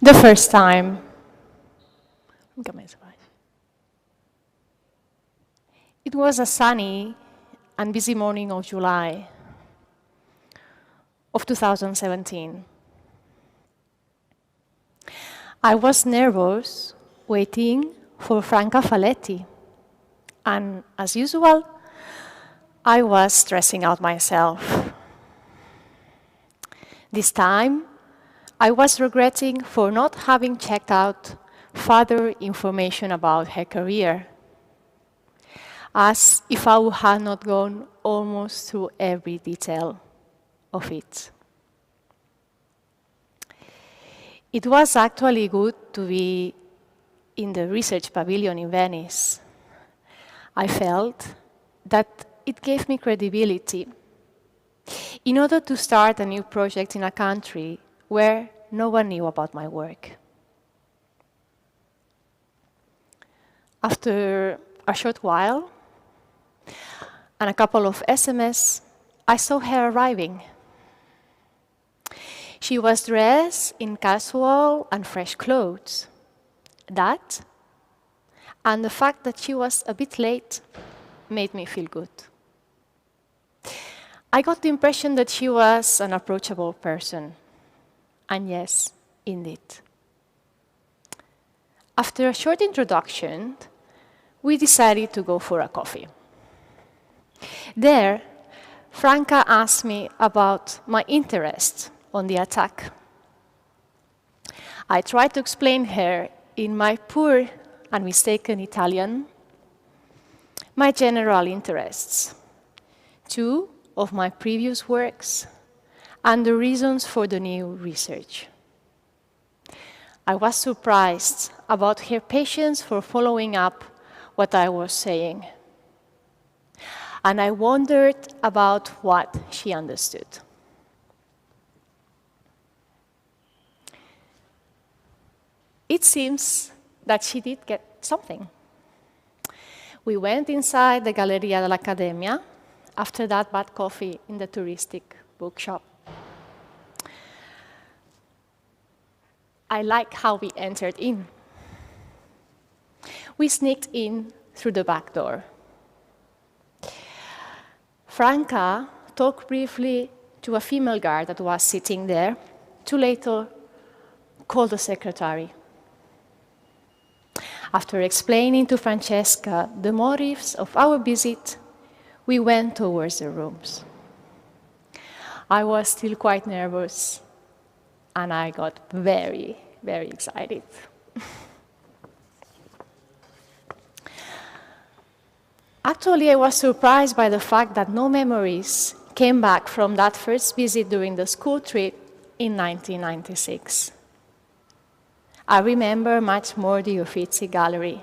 The first time. It was a sunny and busy morning of July of 2017. I was nervous, waiting for Franca Faletti, and as usual, I was stressing out myself. This time, I was regretting for not having checked out further information about her career, as if I had not gone almost through every detail of it. It was actually good to be in the research pavilion in Venice. I felt that it gave me credibility in order to start a new project in a country where no one knew about my work. After a short while and a couple of SMS, I saw her arriving. She was dressed in casual and fresh clothes. That, and the fact that she was a bit late, made me feel good. I got the impression that she was an approachable person. And yes, indeed. After a short introduction, we decided to go for a coffee. There, Franca asked me about my interest on the attack. I tried to explain her in my poor and mistaken Italian my general interests, two of my previous works, and the reasons for the new research. I was surprised about her patience for following up what I was saying, and I wondered about what she understood. It seems that she did get something. We went inside the Galleria dell'Accademia after that bad coffee in the touristic bookshop. I like how we entered in. We sneaked in through the back door. Franca talked briefly to a female guard that was sitting there, to later call the secretary. After explaining to Francesca the motives of our visit, we went towards the rooms. I was still quite nervous, and I got very, very excited. Actually, I was surprised by the fact that no memories came back from that first visit during the school trip in 1996. I remember much more the Uffizi Gallery.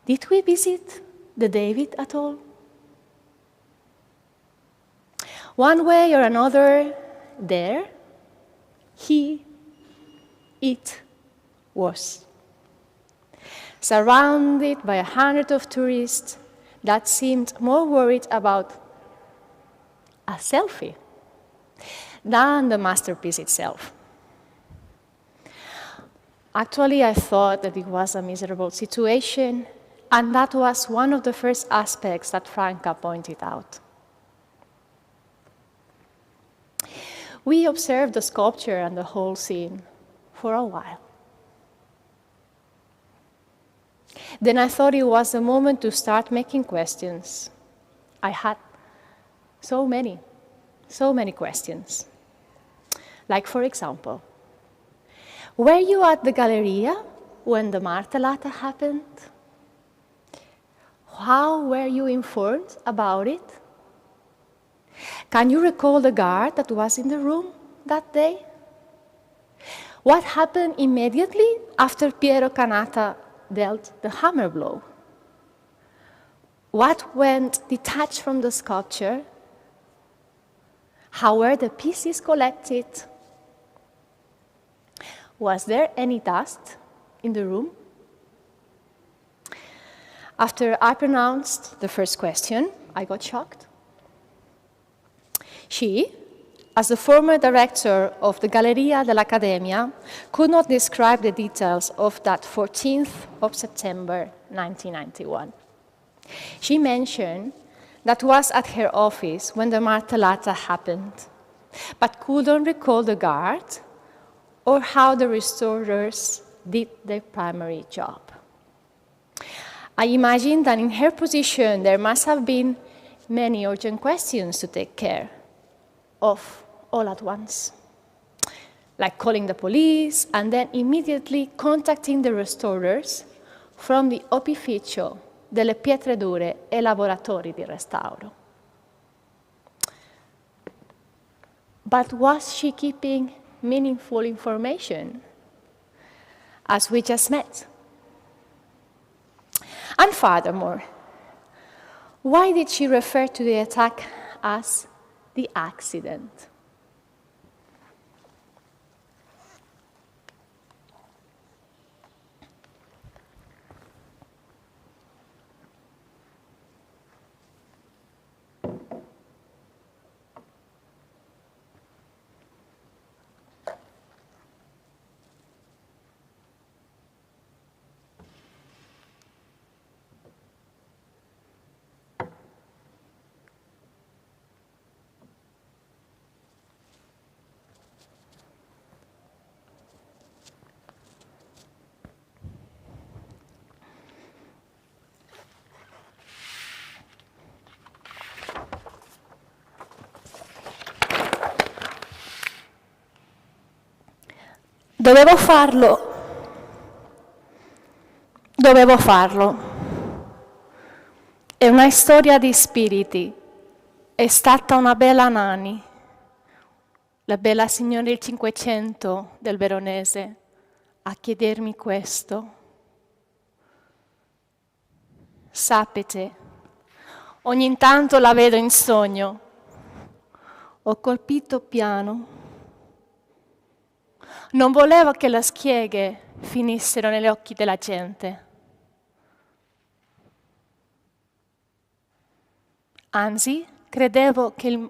Did we visit the David at all? One way or another, there, it was. Surrounded by 100 of tourists that seemed more worried about a selfie than the masterpiece itself. Actually, I thought that it was a miserable situation, and that was one of the first aspects that Franca pointed out. We observed the sculpture and the whole scene for a while. Then I thought it was the moment to start making questions. I had so many questions. Like, for example, were you at the Galleria when the martellata happened? How were you informed about it? Can you recall the guard that was in the room that day? What happened immediately after Piero Cannata dealt the hammer blow? What went detached from the sculpture? How were the pieces collected? Was there any dust in the room? After I pronounced the first question, I got shocked. She, as the former director of the Galleria dell'Accademia, could not describe the details of that 14th of September 1991. She mentioned that was at her office when the martellata happened, but couldn't recall the guard or how the restorers did their primary job. I imagine that in her position there must have been many urgent questions to take care of all at once, like calling the police and then immediately contacting the restorers from the opificio delle pietre dure e lavoratori di restauro. But was she keeping meaningful information, as we just met? And furthermore, why did she refer to the attack as the accident? Dovevo farlo. È una storia di spiriti. È stata una bella Nani, la bella signora del Cinquecento del Veronese, a chiedermi questo. Sapete, ogni tanto la vedo in sogno. Ho colpito piano. Non volevo che le schieghe finissero negli occhi della gente. Anzi, credevo che il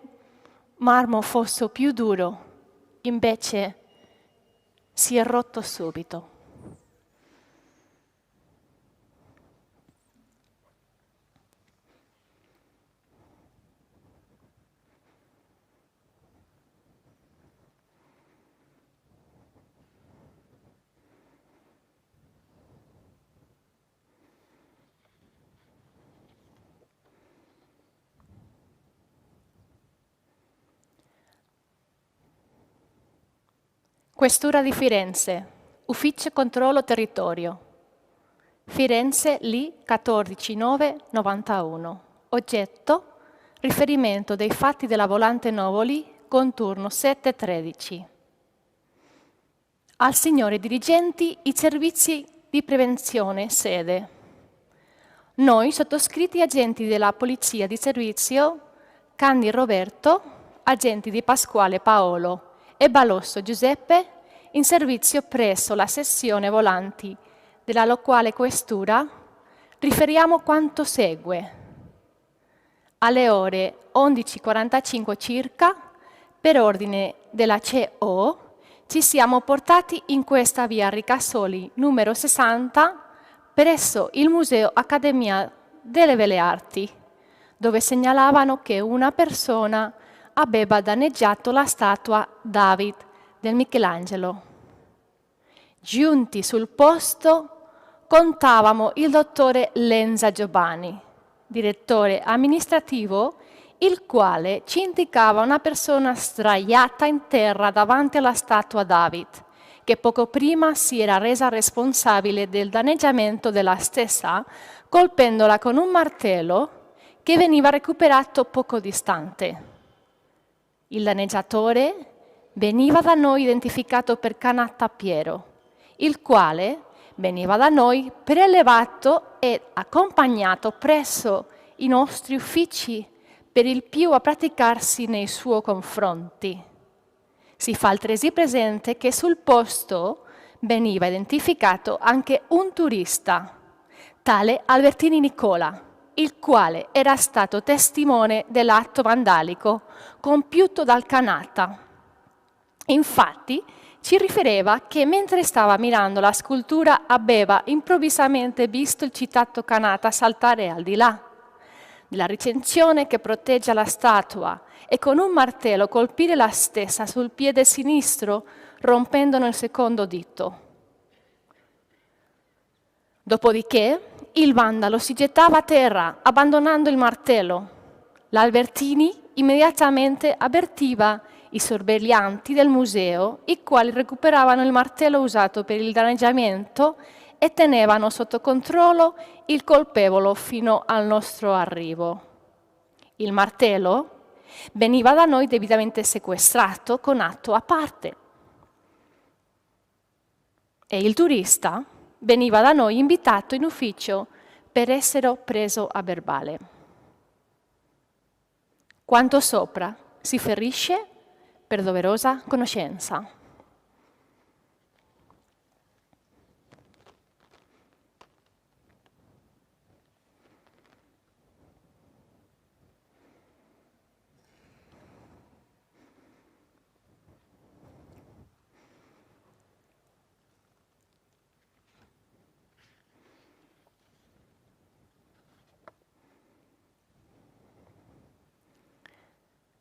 marmo fosse più duro, invece si è rotto subito. Questura di Firenze, Ufficio Controllo Territorio. Firenze Li 14-9-91. Oggetto: riferimento dei fatti della volante Novoli con turno 7-13. Al signore dirigenti i servizi di prevenzione sede. Noi, sottoscritti agenti della Polizia di Servizio, Candi Roberto, agenti di Pasquale Paolo e Balosso Giuseppe, in servizio presso la sezione volanti della locale questura, riferiamo quanto segue. Alle ore 11:45 circa, per ordine della CO, ci siamo portati in questa via Ricasoli numero 60 presso il Museo Accademia delle Belle Arti, dove segnalavano che una persona aveva danneggiato la statua David del Michelangelo. Giunti sul posto, contavamo il dottore Lenza Giovanni, direttore amministrativo, il quale ci indicava una persona sdraiata in terra davanti alla statua David, che poco prima si era resa responsabile del danneggiamento della stessa, colpendola con un martello che veniva recuperato poco distante. Il danneggiatore veniva da noi identificato per Canatta Piero, il quale veniva da noi prelevato e accompagnato presso i nostri uffici per il più a praticarsi nei suoi confronti. Si fa altresì presente che sul posto veniva identificato anche un turista, tale Albertini Nicola, il quale era stato testimone dell'atto vandalico compiuto dal Canatta. Infatti, ci riferiva che mentre stava ammirando la scultura aveva improvvisamente visto il citato Kanata saltare al di là della recinzione che protegge la statua e con un martello colpire la stessa sul piede sinistro, rompendone il secondo dito. Dopodiché il vandalo si gettava a terra, abbandonando il martello. L'Albertini immediatamente avvertiva i sorveglianti del museo, i quali recuperavano il martello usato per il danneggiamento e tenevano sotto controllo il colpevole fino al nostro arrivo. Il martello veniva da noi debitamente sequestrato con atto a parte e il turista veniva da noi invitato in ufficio per essere preso a verbale. Quanto sopra si ferisce per doverosa conoscenza.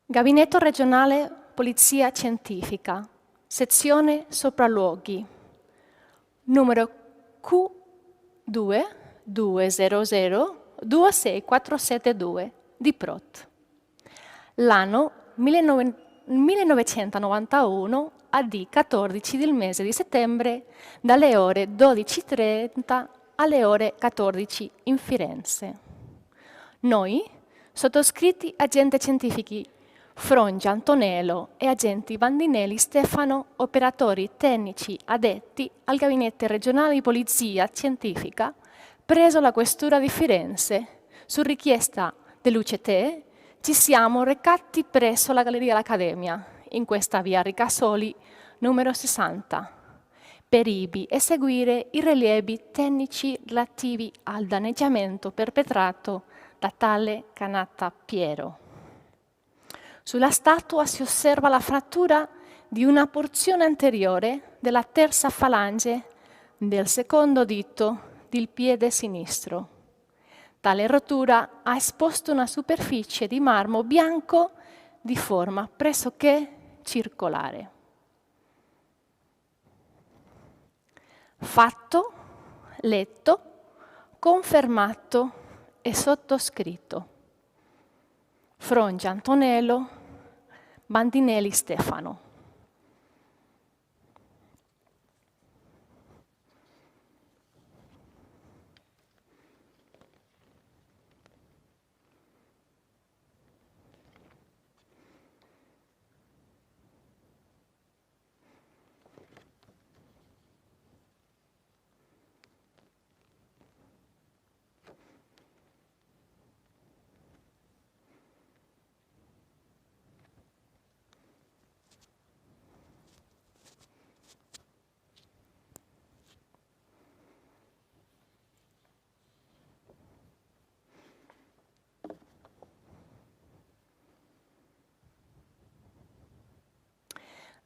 Gabinetto regionale Polizia Scientifica, sezione sopralluoghi, numero Q2200-26472 di Prot. L'anno 1991 AD 14 del mese di settembre, dalle ore 12:30 alle ore 14 in Firenze. Noi, sottoscritti agenti scientifici Frongia Antonello e agenti Bandinelli Stefano, operatori tecnici addetti al Gabinetto regionale di Polizia Scientifica, preso la questura di Firenze, su richiesta dell'UCT, ci siamo recati presso la Galleria dell'Accademia, in questa via Ricasoli, numero 60, per ivi eseguire i rilievi tecnici relativi al danneggiamento perpetrato da tale Kanata Piero. Sulla statua si osserva la frattura di una porzione anteriore della terza falange del secondo dito del piede sinistro. Tale rottura ha esposto una superficie di marmo bianco di forma pressoché circolare. Fatto, letto, confermato e sottoscritto. Frongia Antonello, Bandinelli Stefano.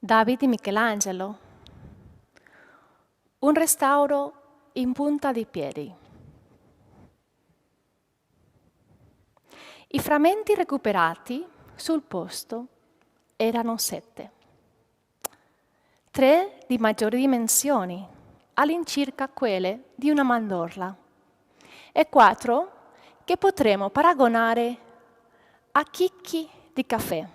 Davide Michelangelo. Un restauro in punta di piedi. I frammenti recuperati sul posto erano 7. 3 di maggiori dimensioni, all'incirca quelle di una mandorla, e 4 che potremo paragonare a chicchi di caffè.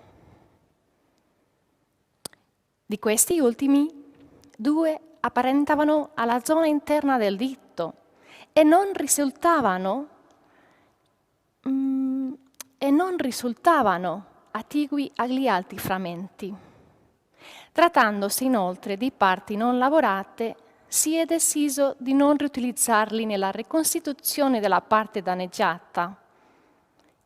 Di questi ultimi, 2 apparentavano alla zona interna del dito e non risultavano attigui agli altri frammenti. Trattandosi inoltre di parti non lavorate, si è deciso di non riutilizzarli nella ricostituzione della parte danneggiata.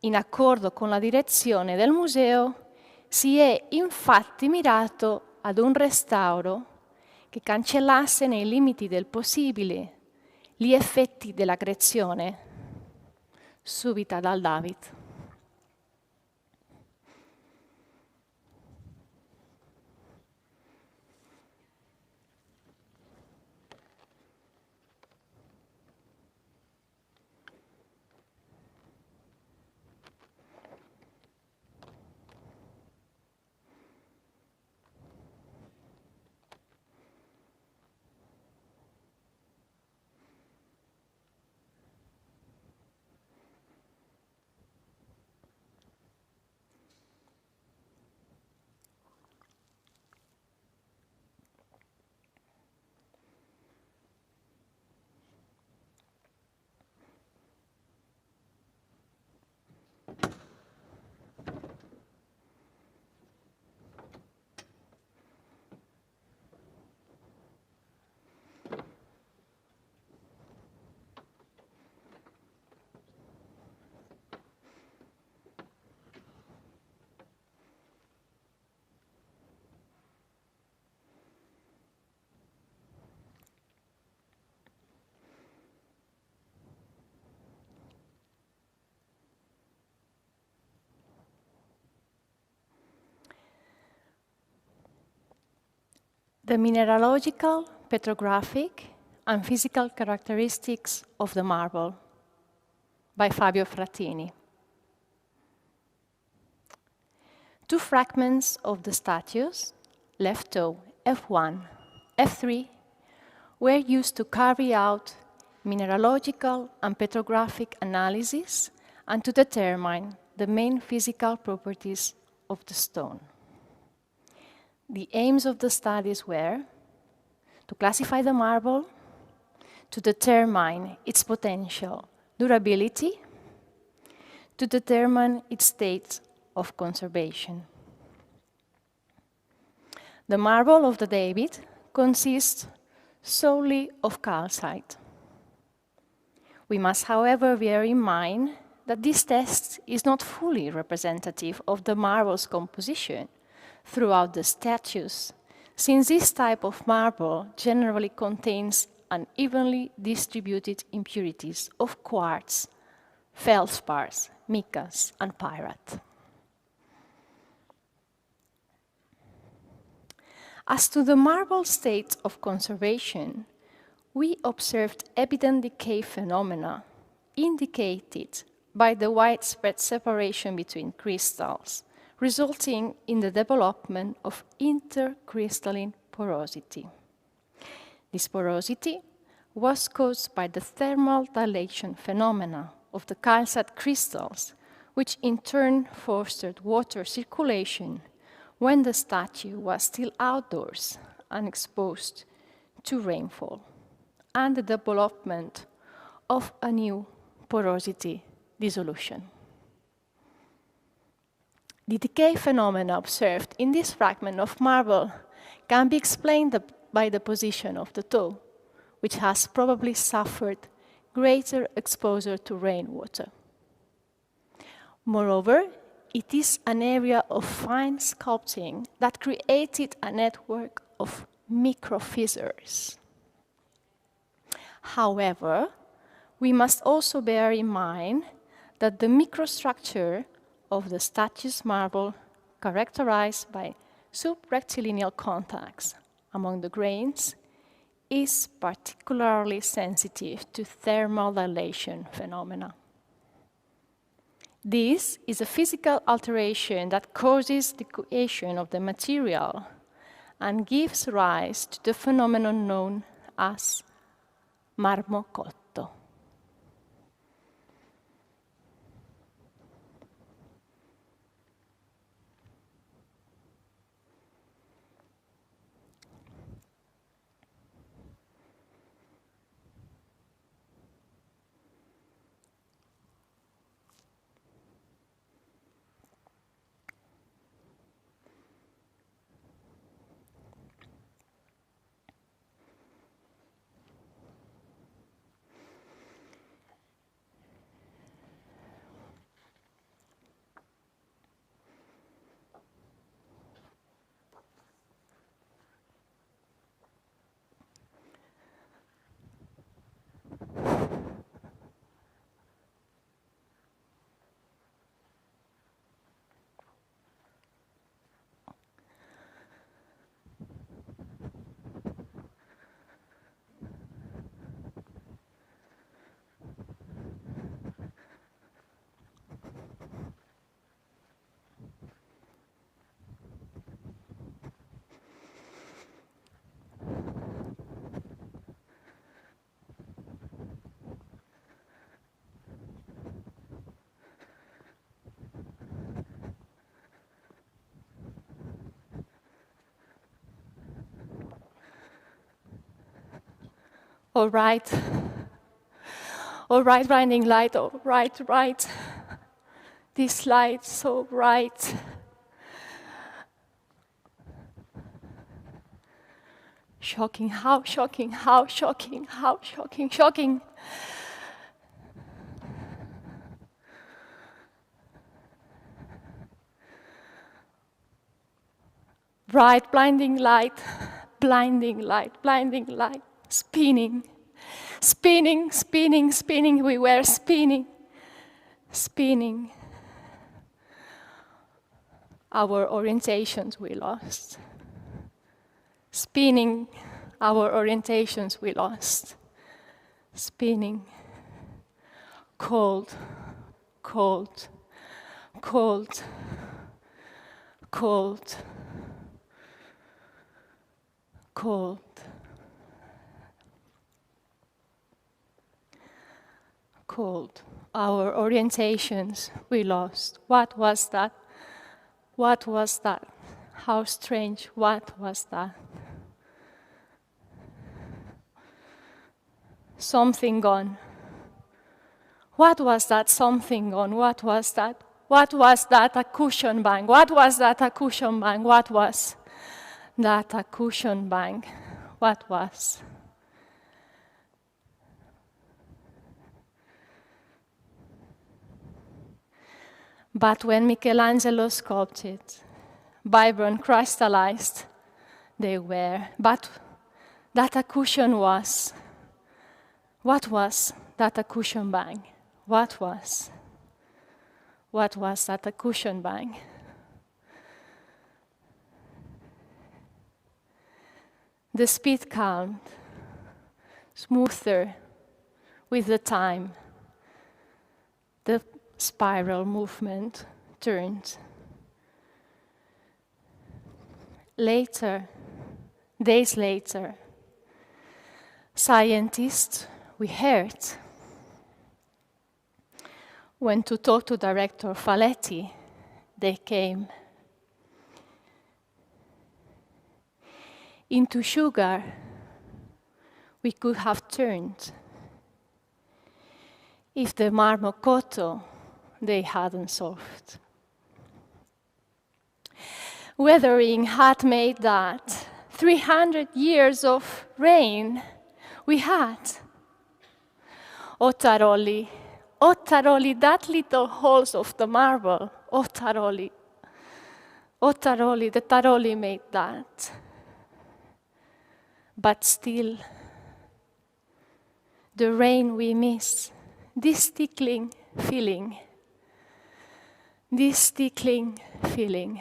In accordo con la direzione del museo, si è infatti mirato ad un restauro che cancellasse nei limiti del possibile gli effetti dell'aggressione subita dal David. The mineralogical, petrographic, and physical characteristics of the marble by Fabio Frattini. Two fragments of the statues, left toe F1, F3, were used to carry out mineralogical and petrographic analysis and to determine the main physical properties of the stone. The aims of the studies were to classify the marble, to determine its potential durability, to determine its state of conservation. The marble of the David consists solely of calcite. We must, however, bear in mind that this test is not fully representative of the marble's composition throughout the statues, since this type of marble generally contains unevenly distributed impurities of quartz, feldspars, micas, and pyrite. As to the marble state of conservation, we observed evident decay phenomena indicated by the widespread separation between crystals, resulting in the development of intercrystalline porosity. This porosity was caused by the thermal dilation phenomena of the calcite crystals, which in turn fostered water circulation when the statue was still outdoors and exposed to rainfall, and the development of a new porosity dissolution. The decay phenomena observed in this fragment of marble can be explained by the position of the toe, which has probably suffered greater exposure to rainwater. Moreover, it is an area of fine sculpting that created a network of microfissures. However, we must also bear in mind that the microstructure of the statue's marble, characterized by subrectilineal contacts among the grains, is particularly sensitive to thermal dilation phenomena. This is a physical alteration that causes the cohesion of the material and gives rise to the phenomenon known as marmo cotto. All right, blinding light, all right. this light so bright. Shocking, how shocking, how shocking, how shocking, shocking. Bright, blinding light, blinding light, blinding light, spinning, spinning, spinning, spinning, we were spinning, spinning. Our orientations we lost. Spinning, our orientations we lost. Spinning. Cold, cold, cold, cold, cold. Cold. Our orientations we lost. What was that? What was that? How strange, what was that? Something gone. What was that something gone? What was that? What was that a cushion bang? What was that a cushion bang? What was that a cushion bang? What was? But when Michelangelo sculpted, vibrant, crystallized, they were. But that a cushion was. What was that a cushion bang? What was? What was that a cushion bang? The speed calmed, smoother with the time. The spiral movement turned. Later, days later, scientists we heard went to talk to director Faletti. They came. Into sugar we could have turned if the marmocotto they hadn't solved. Weathering had made that 300 years of rain we had. Ottaroli, Ottaroli, that little holes of the marble, Ottaroli, Ottaroli, the Taroli made that. But still, the rain we miss, this tickling feeling, this tickling feeling.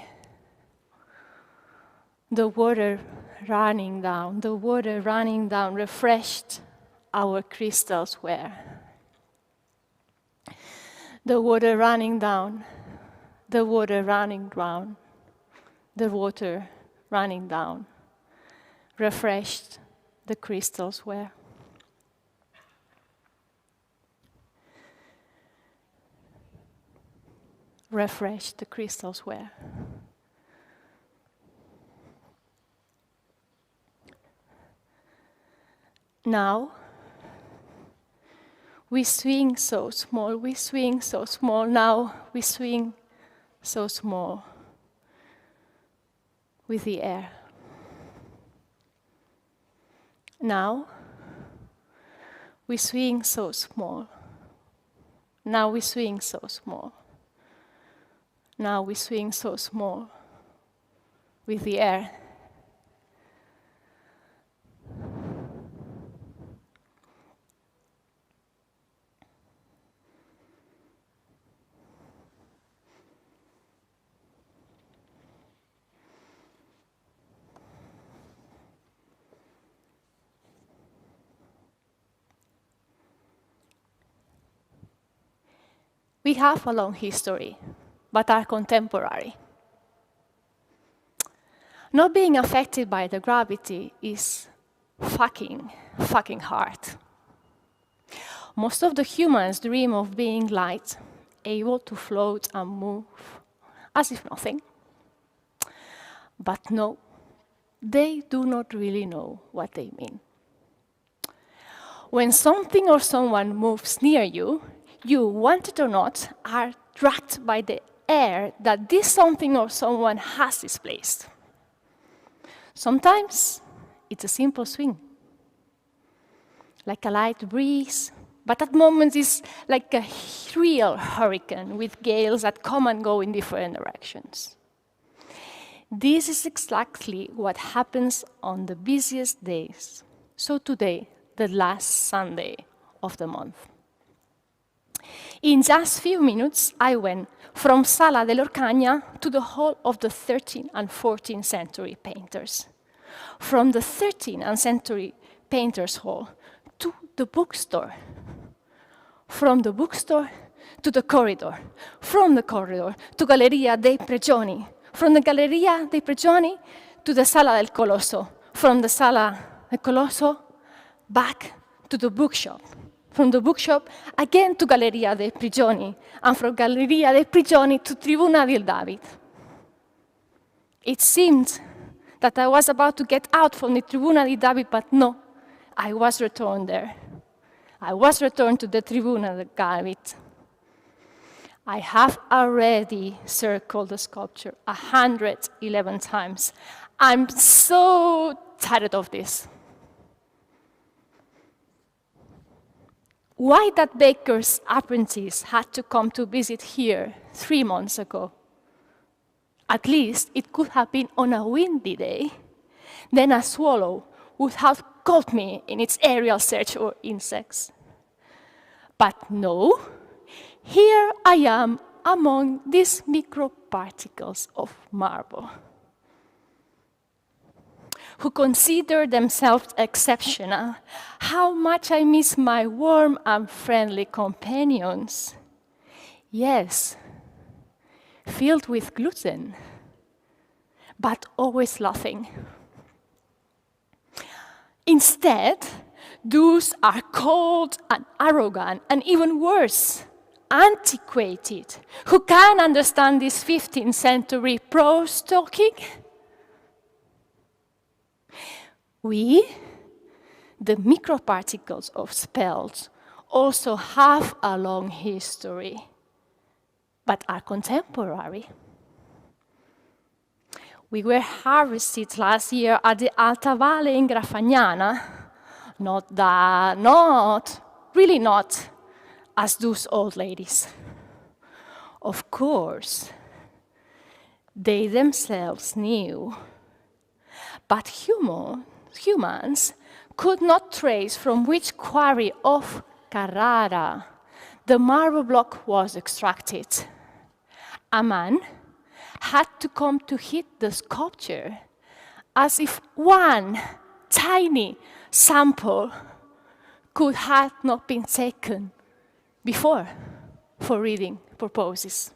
The water running down refreshed our crystals were. The water running down, the water running down, the water running down, refreshed the crystals were. Refreshed the crystals were. Now, we swing so small, we swing so small, now we swing so small with the air. Now, we swing so small. Now we swing so small. Now we swing so small with the air. We have a long history, but are contemporary. Not being affected by the gravity is fucking hard. Most of the humans dream of being light, able to float and move as if nothing. But no, they do not really know what they mean. When something or someone moves near you, you, want it or not, are dragged by the air that this something or someone has displaced. Sometimes it's a simple swing, like a light breeze, but at moments it's like a real hurricane with gales that come and go in different directions. This is exactly what happens on the busiest days. So today, the last Sunday of the month. In just a few minutes, I went from Sala dell'Orcagna to the hall of the 13th and 14th century painters. From the 13th century painters' hall to the bookstore. From the bookstore to the corridor. From the corridor to Galleria dei Prigioni. From the Galleria dei Prigioni to the Sala del Colosso. From the Sala del Colosso back to the bookshop. From the bookshop again to Galleria dei Prigioni. And from Galleria dei Prigioni to Tribuna del David. It seemed that I was about to get out from the Tribuna del David, but no, I was returned there. I was returned to the Tribuna del David. I have already circled the sculpture 111 times. I'm so tired of this. Why that baker's apprentice had to come to visit here 3 months ago? At least it could have been on a windy day. Then a swallow would have caught me in its aerial search for insects. But no, here I am among these microparticles of marble, who consider themselves exceptional. How much I miss my warm and friendly companions. Yes, filled with gluten, but always laughing. Instead, those are cold and arrogant, and even worse, antiquated, who can understand this 15th century prose talking. We, the microparticles of spells, also have a long history, but are contemporary. We were harvested last year at the Alta Valle in Graffagnana. Really not, as those old ladies. Of course, they themselves knew, but humans could not trace from which quarry of Carrara the marble block was extracted. A man had to come to hit the sculpture as if one tiny sample could have not been taken before for reading purposes.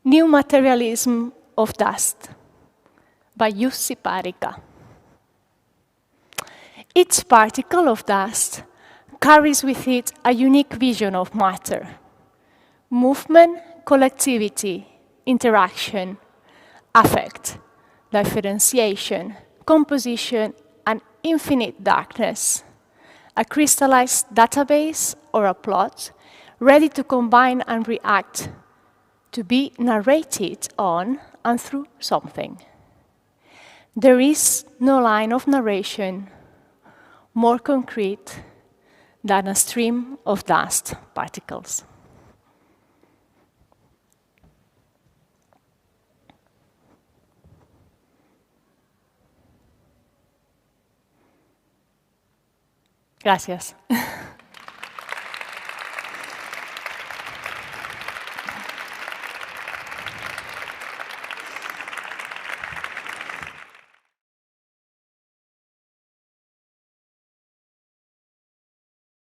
New Materialism of Dust by Jussi Parikka. Each particle of dust carries with it a unique vision of matter. Movement, collectivity, interaction, affect, differentiation, composition, and infinite darkness. A crystallized database or a plot ready to combine and react, to be narrated on and through something. There is no line of narration more concrete than a stream of dust particles. Gracias.